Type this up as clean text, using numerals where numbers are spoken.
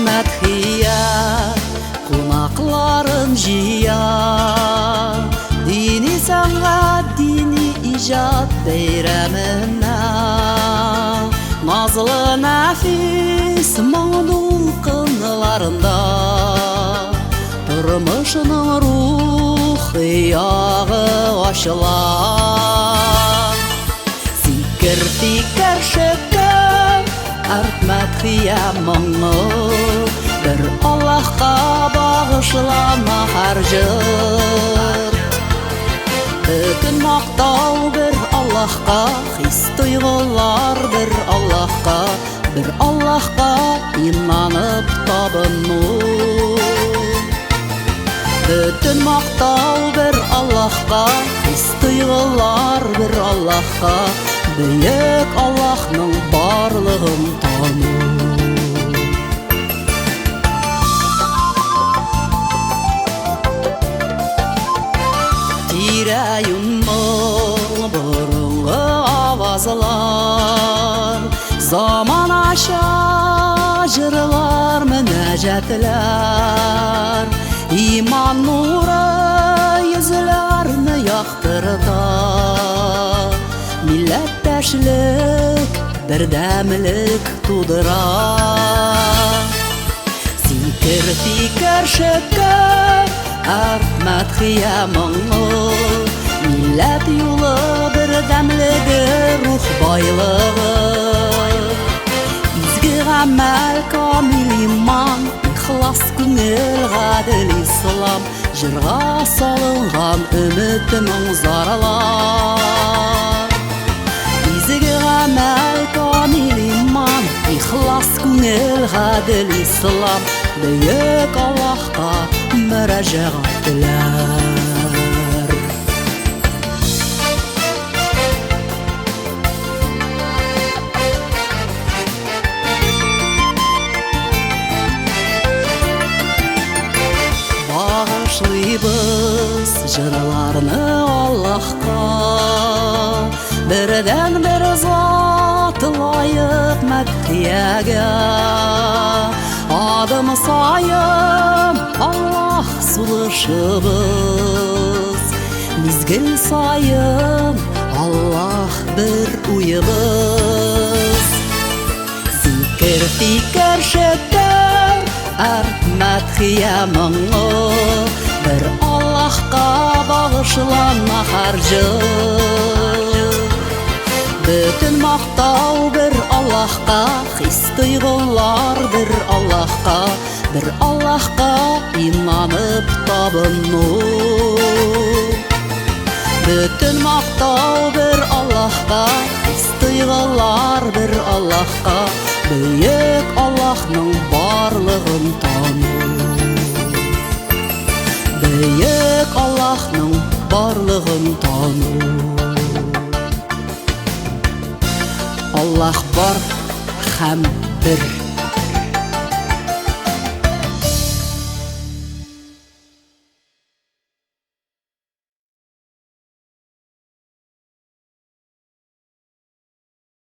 мәдхия қонақларын жия, дини сәнғат, дини ижад бәйрәмінә, назлы нәфис моң дулкынларында тормышының рухи ягы ачыла. Зикер фикер шөккән арт мәдхия моңы, бер Аллаһка багышлана һәр җыр. Бөтен мактау бер Аллаһка, хис тойгылар бер Аллаһка, бер Аллаһка инанып табыну. Бөтен мактау бер Аллаһка, хис тойгылар бер Аллаһка, бөек Аллаһның барлыгын тану. Тирә-юнны борынгы авазлар, заманаша җырлар, мөнәҗәтләр, иман нуры йөзләрне яктырта. Милләттәшлек, бердәмлек тудыра. Зикер фикер шөккән арт мәдхия моңы, милләт юлы бердәмлеге, рух байлыгы. Изге гамәл, камил иман, ихлас күңел, гадел ислам, җырга салынган өметнең зарлар. Изге гамәл, камил иман, ихлас күңел, гадел ислам, бөек Аллаһка мөрәҗәгатьләр. Багышлыйбыз җырларны Аллаһка, бердән бер зат лаек мәдхиягә. Адым сайын Аллаһ сулышыбыз, мизгел сайын Аллаһ бер уйыбыз. Зикер фикер шөккән арт мәдхия моңы, бер Аллаһка багышлана һәр җыр. Бөтен мактау бер Аллаһка, хис тойгылар бер Аллаһка, бер Аллаһка инанып табыну. Бөтен мактау бер Аллаһка, хис тойгылар бер Аллаһка, бөек Аллаһның барлыгын тану. Бөек Аллаһның барлыгын тану. Аллаһ бар һәм бер.